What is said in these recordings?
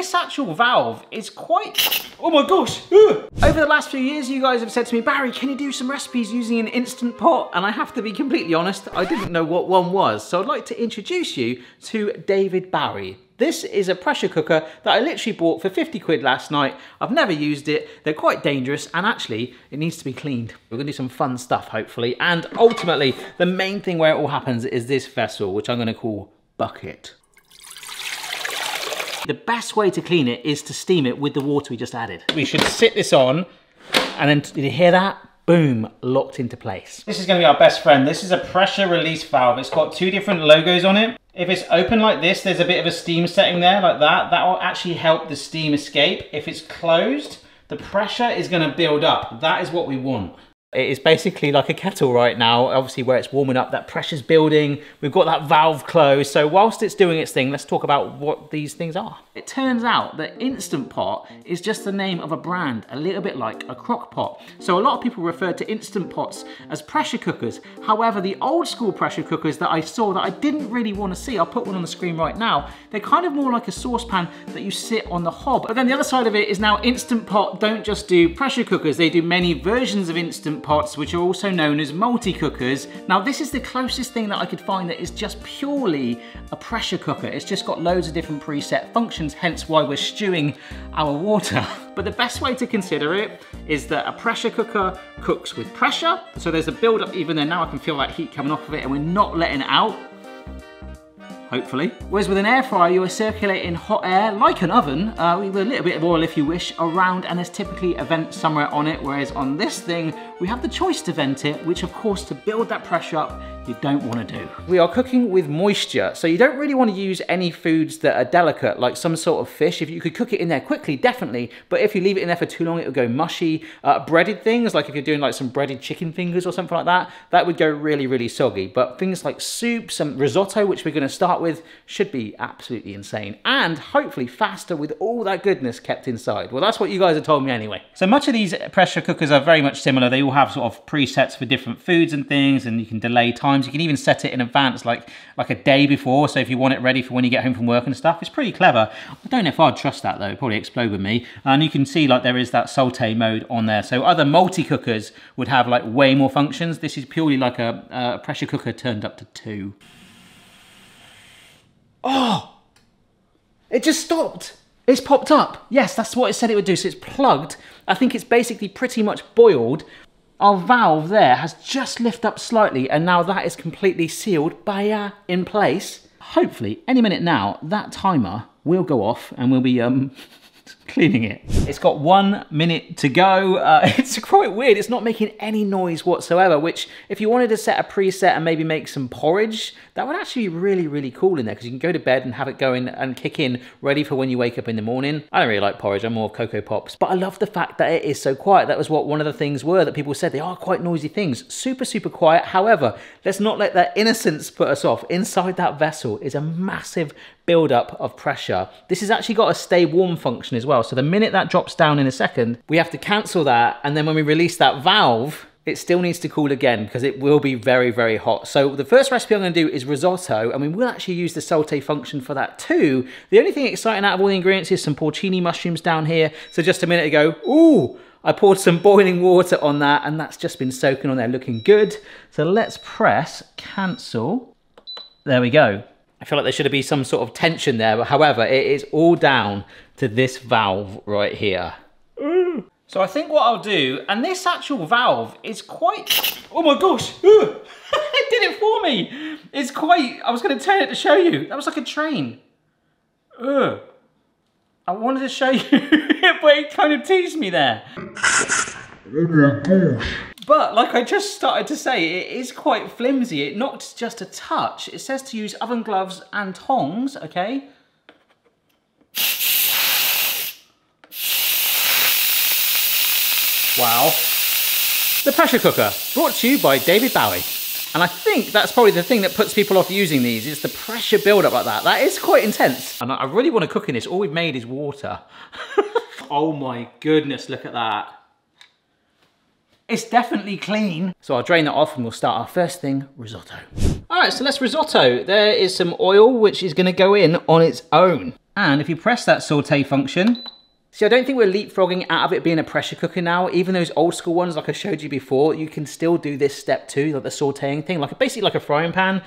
this actual valve is quite, oh my gosh. Over the last few years, you guys have said to me, Barry, can you do some recipes using an Instant Pot? And I have to be completely honest, I didn't know what one was. So I'd like to introduce you to David Barry. This is a pressure cooker that I literally bought for 50 quid last night. I've never used it. They're quite dangerous, and actually it needs to be cleaned. We're gonna do some fun stuff, hopefully. And ultimately, the main thing where it all happens is this vessel, which I'm gonna call bucket. The best way to clean it is to steam it with the water we just added. We should sit this on, and then, did you hear that? Boom, locked into place. This is gonna be our best friend. This is a pressure release valve. It's got two different logos on it. If it's open like this, there's a bit of a steam setting there, like that. That will actually help the steam escape. If it's closed, the pressure is gonna build up. That is what we want. It is basically like a kettle right now, obviously where it's warming up, that pressure's building, we've got that valve closed. So whilst it's doing its thing, let's talk about what these things are. It turns out that Instant Pot is just the name of a brand, a little bit like a crock pot. So a lot of people refer to Instant Pots as pressure cookers. However, the old school pressure cookers that I saw that I didn't really want to see, I'll put one on the screen right now, they're kind of more like a saucepan that you sit on the hob. But then the other side of it is now Instant Pot don't just do pressure cookers, they do many versions of Instant Pots, which are also known as multi-cookers. Now this is the closest thing that I could find that is just purely a pressure cooker. It's just got loads of different preset functions, hence why we're stewing our water. But the best way to consider it is that a pressure cooker cooks with pressure. So there's a build up even there. Now I can feel that heat coming off of it and we're not letting it out. Hopefully. Whereas with an air fryer, you are circulating hot air like an oven, with a little bit of oil if you wish, around, and there's typically a vent somewhere on it, whereas on this thing, we have the choice to vent it, which of course, to build that pressure up, you don't want to do. We are cooking with moisture, so you don't really want to use any foods that are delicate, like some sort of fish. If you could cook it in there quickly, definitely, but if you leave it in there for too long, it will go mushy. Breaded things, like if you're doing like some breaded chicken fingers or something like that, that would go really, really soggy. But things like soup, some risotto, which we're going to start with, should be absolutely insane, and hopefully faster with all that goodness kept inside. Well, that's what you guys have told me anyway. So much of these pressure cookers are very much similar. They all have sort of presets for different foods and things, and you can delay times. You can even set it in advance, like a day before, so if you want it ready for when you get home from work and stuff. It's pretty clever. I don't know if I'd trust that though, it'd probably explode with me. And you can see like there is that saute mode on there. So other multi-cookers would have like way more functions. This is purely like a pressure cooker turned up to 2. Oh, it just stopped. It's popped up. Yes, that's what it said it would do. So it's plugged. I think it's basically pretty much boiled. Our valve there has just lifted up slightly, and now that is completely sealed, in place. Hopefully, any minute now, that timer will go off and we'll be cleaning it. It's got 1 minute to go. It's quite weird. It's not making any noise whatsoever, which if you wanted to set a preset and maybe make some porridge, that would actually be really, really cool in there, because you can go to bed and have it going and kick in ready for when you wake up in the morning. I don't really like porridge. I'm more of Cocoa Pops, but I love the fact that it is so quiet. That was what one of the things were that people said. They are quite noisy things. Super, super quiet. However, let's not let that innocence put us off. Inside that vessel is a massive build-up of pressure. This has actually got a stay warm function as well. So the minute that drops down in a second, we have to cancel that. And then when we release that valve, it still needs to cool again because it will be very, very hot. So the first recipe I'm going to do is risotto, and we will actually use the saute function for that too. The only thing exciting out of all the ingredients is some porcini mushrooms down here. So just a minute ago, ooh, I poured some boiling water on that, and that's just been soaking on there, looking good. So let's press cancel. There we go. I feel like there should be some sort of tension there, but however, it is all down to this valve right here. So I think what I'll do, and this actual valve is quite, oh my gosh, it did it for me. It's quite, I was going to turn it to show you. That was like a train. I wanted to show you, but it kind of teased me there. But like I just started to say, it is quite flimsy. It knocked just a touch. It says to use oven gloves and tongs, okay? Wow. The pressure cooker, brought to you by David Bowie. And I think that's probably the thing that puts people off using these, is the pressure build-up like that. That is quite intense. And I really want to cook in this. All we've made is water. Oh my goodness, look at that. It's definitely clean. So I'll drain that off and we'll start our first thing, risotto. All right, so let's risotto. There is some oil, which is gonna go in on its own. And if you press that saute function, see, I don't think we're leapfrogging out of it being a pressure cooker now. Even those old school ones, like I showed you before, you can still do this step too, like the sauteing thing, like basically like a frying pan.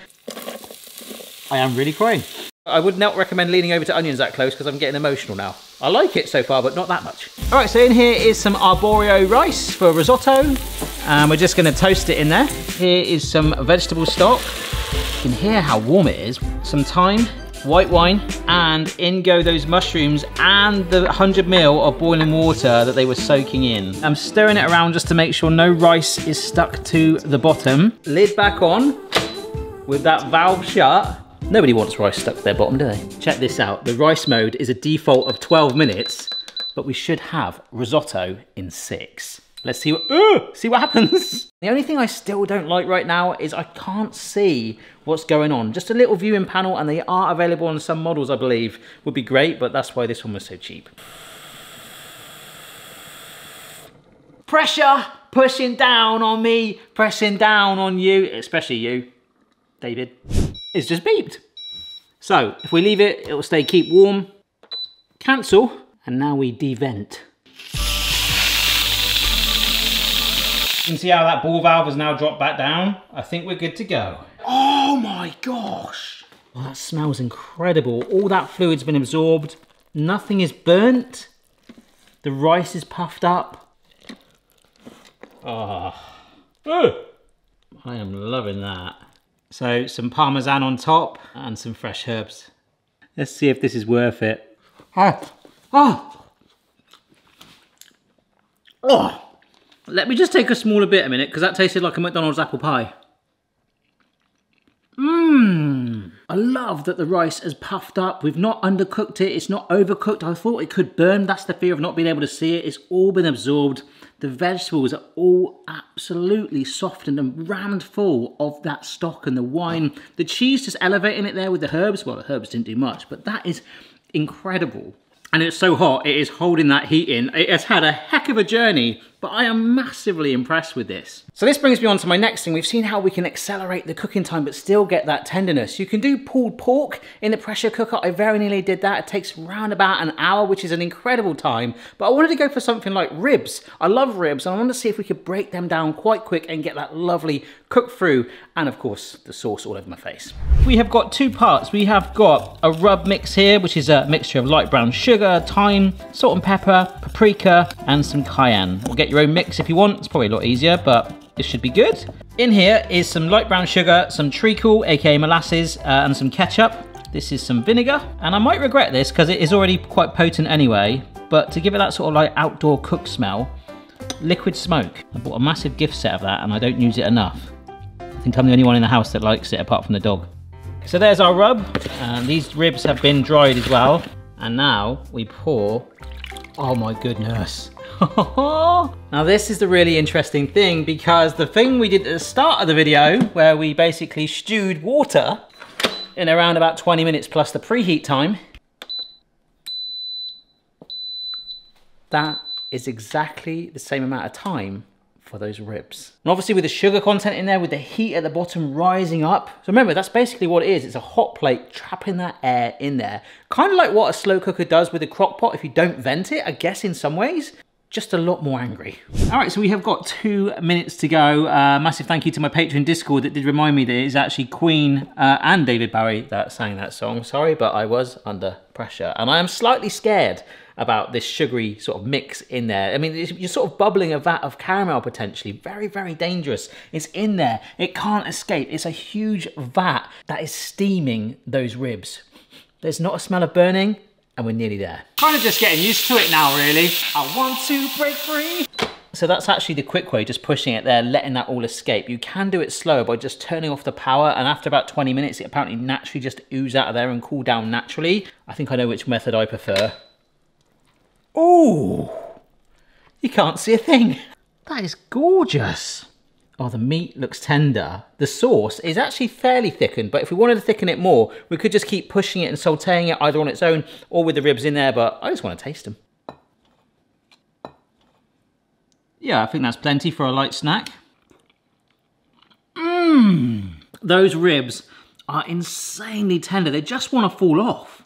I am really crying. I would not recommend leaning over to onions that close because I'm getting emotional now. I like it so far, but not that much. All right, so in here is some arborio rice for risotto. And we're just gonna toast it in there. Here is some vegetable stock. You can hear how warm it is. Some thyme, white wine, and in go those mushrooms and the 100 ml of boiling water that they were soaking in. I'm stirring it around just to make sure no rice is stuck to the bottom. Lid back on with that valve shut. Nobody wants rice stuck to their bottom, do they? Check this out. The rice mode is a default of 12 minutes, but we should have risotto in 6. Let's see what happens. The only thing I still don't like right now is I can't see what's going on. Just a little viewing panel, and they are available on some models, I believe, would be great, but that's why this one was so cheap. Pressure pushing down on me, pressing down on you, especially you, David. It's just beeped. So if we leave it, it'll stay keep warm. Cancel, and now we devent. You can see how that ball valve has now dropped back down. I think we're good to go. Oh my gosh. Oh, that smells incredible. All that fluid's been absorbed. Nothing is burnt. The rice is puffed up. Oh. I am loving that. So some parmesan on top and some fresh herbs. Let's see if this is worth it. Oh. Let me just take a smaller bit a minute, because that tasted like a McDonald's apple pie. I love that the rice has puffed up. We've not undercooked it. It's not overcooked. I thought it could burn. That's the fear of not being able to see it. It's all been absorbed. The vegetables are all absolutely softened and rammed full of that stock and the wine. The cheese just elevating it there with the herbs. Well, the herbs didn't do much, but that is incredible. And it's so hot, it is holding that heat in. It has had a heck of a journey, but I am massively impressed with this. So this brings me on to my next thing. We've seen how we can accelerate the cooking time, but still get that tenderness. You can do pulled pork in the pressure cooker. I very nearly did that. It takes around about an hour, which is an incredible time, but I wanted to go for something like ribs. I love ribs, and I wanted to see if we could break them down quite quick and get that lovely cook through, and of course, the sauce all over my face. We have got two parts. We have got a rub mix here, which is a mixture of light brown sugar, thyme, salt and pepper, paprika, and some cayenne. We'll get your own mix if you want. It's probably a lot easier, but this should be good. In here is some light brown sugar, some treacle, aka molasses, and some ketchup. This is some vinegar, and I might regret this because it is already quite potent anyway, but to give it that sort of like outdoor cook smell, liquid smoke. I bought a massive gift set of that and I don't use it enough. I think I'm the only one in the house that likes it apart from the dog. So there's our rub, and these ribs have been dried as well. And now we pour, oh my goodness. Now this is the really interesting thing, because the thing we did at the start of the video, where we basically stewed water in around about 20 minutes plus the preheat time, that is exactly the same amount of time for those ribs. And obviously with the sugar content in there, with the heat at the bottom rising up. So remember, that's basically what it is. It's a hot plate trapping that air in there. Kind of like what a slow cooker does with a crock pot if you don't vent it, I guess in some ways. Just a lot more angry. All right, so we have got 2 minutes to go. Massive thank you to my Patreon Discord that did remind me that it is actually Queen and David Bowie that sang that song. Sorry, but I was under pressure. And I am slightly scared about this sugary sort of mix in there. I mean, you're sort of bubbling a vat of caramel potentially. Very, very dangerous. It's in there. It can't escape. It's a huge vat that is steaming those ribs. There's not a smell of burning, and we're nearly there. Kind of just getting used to it now, really. I want to break free. So that's actually the quick way, just pushing it there, letting that all escape. You can do it slow by just turning off the power, and after about 20 minutes, it apparently naturally just oozes out of there and cool down naturally. I think I know which method I prefer. Ooh, you can't see a thing. That is gorgeous. Oh, the meat looks tender. The sauce is actually fairly thickened, but if we wanted to thicken it more, we could just keep pushing it and sauteing it either on its own or with the ribs in there, but I just want to taste them. Yeah, I think that's plenty for a light snack. Those ribs are insanely tender. They just want to fall off.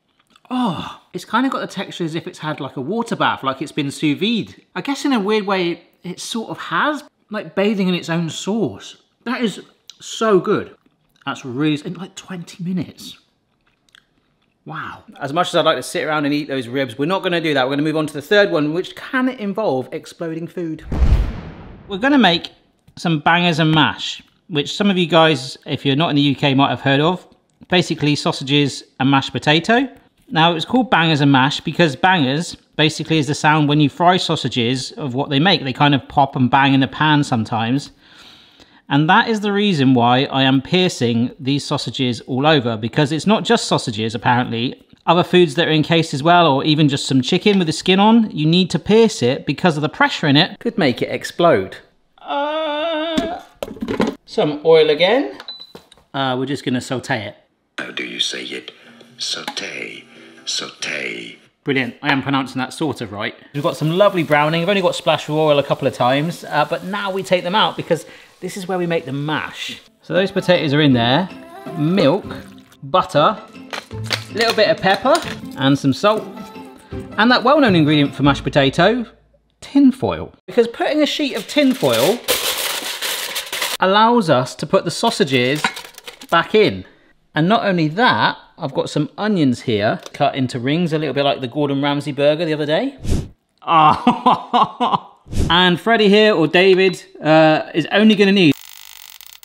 Oh, it's kind of got the texture as if it's had like a water bath, like it's been sous vide. I guess in a weird way, it sort of has, like bathing in its own sauce. That is so good. That's really, in like 20 minutes. Wow. As much as I'd like to sit around and eat those ribs, we're not gonna do that. We're gonna move on to the third one, which can involve exploding food. We're gonna make some bangers and mash, which some of you guys, if you're not in the UK, might have heard of. Basically sausages and mashed potato. Now it's called bangers and mash because bangers basically is the sound when you fry sausages of what they make. They kind of pop and bang in the pan sometimes. And that is the reason why I am piercing these sausages all over, because it's not just sausages, apparently. Other foods that are encased as well, or even just some chicken with the skin on, you need to pierce it because of the pressure in it could make it explode. Some oil again. We're just gonna saute it. How do you say it? Saute, saute. Brilliant, I am pronouncing that sort of right. We've got some lovely browning. I've only got splashed with oil a couple of times, but now we take them out because this is where we make the mash. So those potatoes are in there. Milk, butter, a little bit of pepper, and some salt. And that well-known ingredient for mashed potato, tin foil. Because putting a sheet of tin foil allows us to put the sausages back in. And not only that, I've got some onions here, cut into rings, a little bit like the Gordon Ramsay burger the other day. Oh. And Freddie here, or David, is only gonna need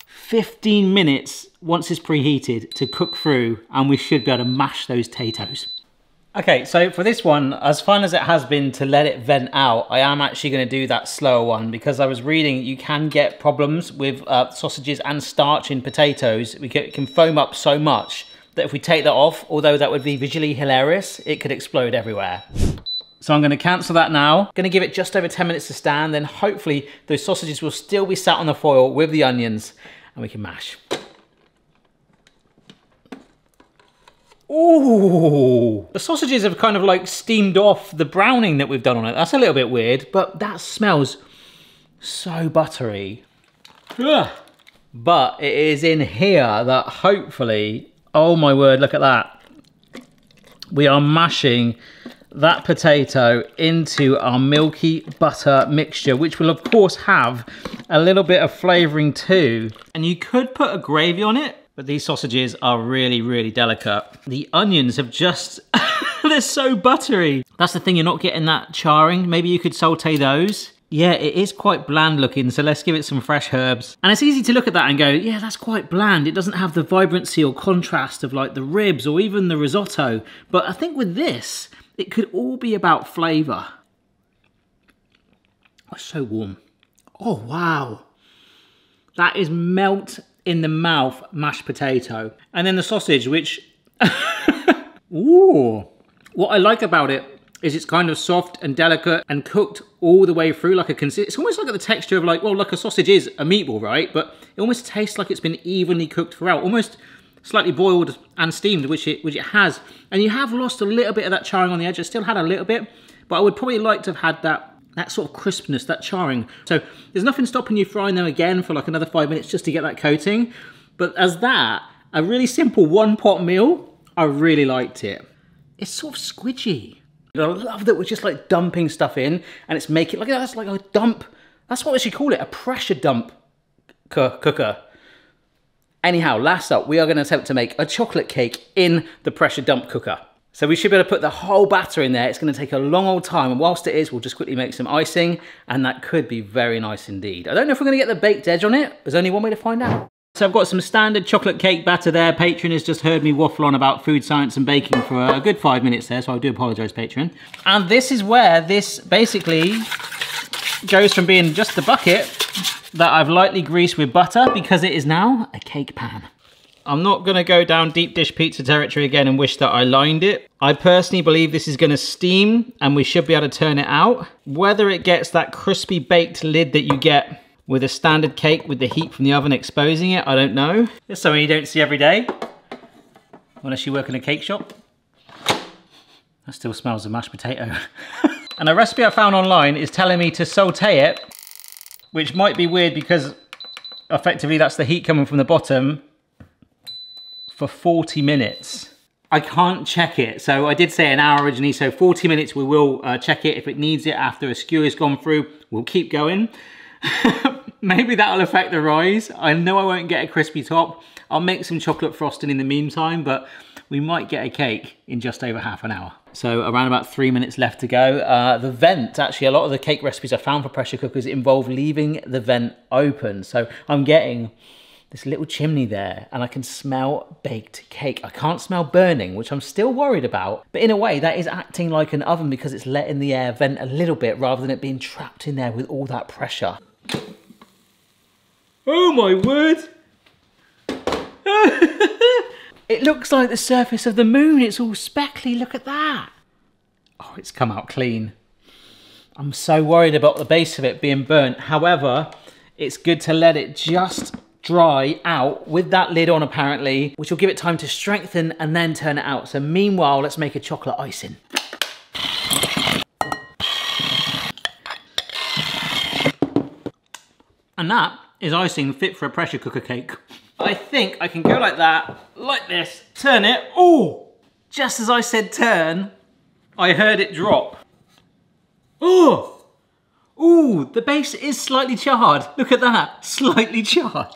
15 minutes once it's preheated to cook through, and we should be able to mash those potatoes. Okay, so for this one, as fun as it has been to let it vent out, I am actually gonna do that slower one because I was reading you can get problems with sausages and starch in potatoes. It can foam up so much that if we take that off, although that would be visually hilarious, it could explode everywhere. So I'm gonna cancel that now. Gonna give it just over 10 minutes to stand, then hopefully those sausages will still be sat on the foil with the onions and we can mash. Ooh! The sausages have kind of like steamed off the browning that we've done on it. That's a little bit weird, but that smells so buttery. Ugh. But it is in here that hopefully, oh my word, look at that. We are mashing that potato into our milky butter mixture, which will of course have a little bit of flavoring too. And you could put a gravy on it, but these sausages are really, really delicate. The onions have just, they're so buttery. That's the thing, you're not getting that charring. Maybe you could saute those. Yeah, it is quite bland looking, so let's give it some fresh herbs. And it's easy to look at that and go, yeah, that's quite bland. It doesn't have the vibrancy or contrast of like the ribs or even the risotto. But I think with this, it could all be about flavour. Oh, it's so warm. Oh, wow. That is melt in the mouth mashed potato. And then the sausage, which, ooh. What I like about it is it's kind of soft and delicate and cooked all the way through like a it's almost like the texture of like, well, like a sausage is a meatball, right? But it almost tastes like it's been evenly cooked throughout, almost slightly boiled and steamed, which it has. And you have lost a little bit of that charring on the edge. I still had a little bit, but I would probably like to have had that sort of crispness, that charring. So there's nothing stopping you frying them again for like another 5 minutes just to get that coating. But as that, a really simple one pot meal, I really liked it. It's sort of squidgy. I love that we're just like dumping stuff in and it's making, like that's like a dump. That's what we should call it, a pressure dump cooker. Anyhow, last up, we are going to attempt to make a chocolate cake in the pressure dump cooker. So we should be able to put the whole batter in there. It's going to take a long old time, and whilst it is, we'll just quickly make some icing, and that could be very nice indeed. I don't know if we're going to get the baked edge on it. There's only one way to find out. So I've got some standard chocolate cake batter there. Patreon has just heard me waffle on about food science and baking for a good 5 minutes there, so I do apologise, Patreon. And this is where this basically goes from being just the bucket that I've lightly greased with butter, because it is now a cake pan. I'm not going to go down deep dish pizza territory again and wish that I lined it. I personally believe this is going to steam and we should be able to turn it out. Whether it gets that crispy baked lid that you get with a standard cake with the heat from the oven exposing it, I don't know. It's something you don't see every day, unless you work in a cake shop. That still smells of mashed potato. And a recipe I found online is telling me to saute it, which might be weird because effectively that's the heat coming from the bottom. for 40 minutes. I can't check it. So I did say an hour originally, so 40 minutes we will check it. If it needs it after a skewer's gone through, we'll keep going. Maybe that'll affect the rise. I know I won't get a crispy top. I'll make some chocolate frosting in the meantime, but we might get a cake in just over half an hour. So around about 3 minutes left to go. The vent, actually a lot of the cake recipes I found for pressure cookers involve leaving the vent open. So I'm getting this little chimney there and I can smell baked cake. I can't smell burning, which I'm still worried about. But in a way that is acting like an oven because it's letting the air vent a little bit rather than it being trapped in there with all that pressure. Oh my word! It looks like the surface of the moon. It's all speckly, look at that. Oh, it's come out clean. I'm so worried about the base of it being burnt. However, it's good to let it just dry out with that lid on apparently, which will give it time to strengthen and then turn it out. So meanwhile, let's make a chocolate icing. And that is icing fit for a pressure cooker cake. I think I can go like that, like this, turn it. Oh, just as I said turn, I heard it drop. Oh, ooh, the base is slightly charred. Look at that, slightly charred.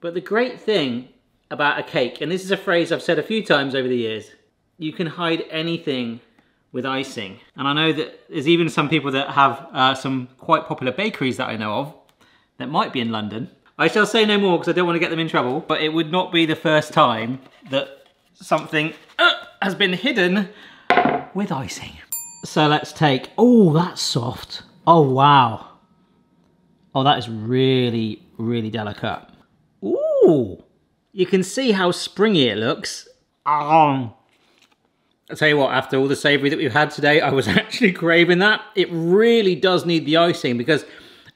But the great thing about a cake, and this is a phrase I've said a few times over the years, you can hide anything with icing. And I know that there's even some people that have some quite popular bakeries that I know of that might be in London. I shall say no more because I don't want to get them in trouble, but it would not be the first time that something has been hidden with icing. So let's take, oh, that's soft. Oh, wow. Oh, that is really, really delicate. Ooh, you can see how springy it looks. I'll tell you what, after all the savoury that we've had today, I was actually craving that. It really does need the icing because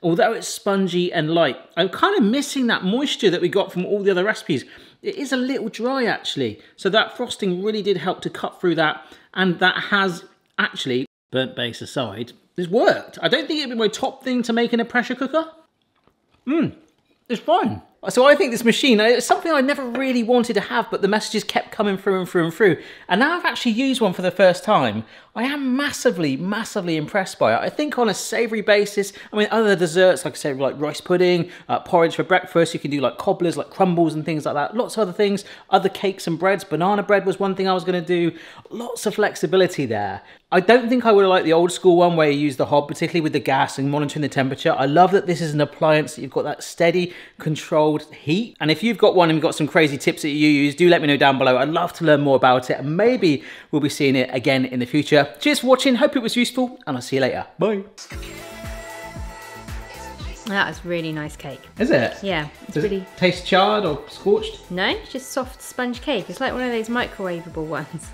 although it's spongy and light, I'm kind of missing that moisture that we got from all the other recipes. It is a little dry actually. So that frosting really did help to cut through that, and that has actually, burnt base aside, it's worked. I don't think it'd be my top thing to make in a pressure cooker. It's fine. So I think this machine, it's something I never really wanted to have, but the messages kept coming through and through and through. And now I've actually used one for the first time. I am massively, massively impressed by it. I think on a savoury basis, I mean, other desserts, like I said, like rice pudding, porridge for breakfast, you can do like cobblers, like crumbles and things like that. Lots of other things, other cakes and breads. Banana bread was one thing I was going to do. Lots of flexibility there. I don't think I would have liked the old school one where you use the hob, particularly with the gas and monitoring the temperature. I love that this is an appliance that you've got that steady, controlled heat. And if you've got one and you've got some crazy tips that you use, do let me know down below. I'd love to learn more about it, and maybe we'll be seeing it again in the future. Cheers for watching, hope it was useful, and I'll see you later. Bye. That is really nice cake. Is it? Yeah, it's Does really... it taste charred or scorched? No, it's just soft sponge cake. It's like one of those microwavable ones.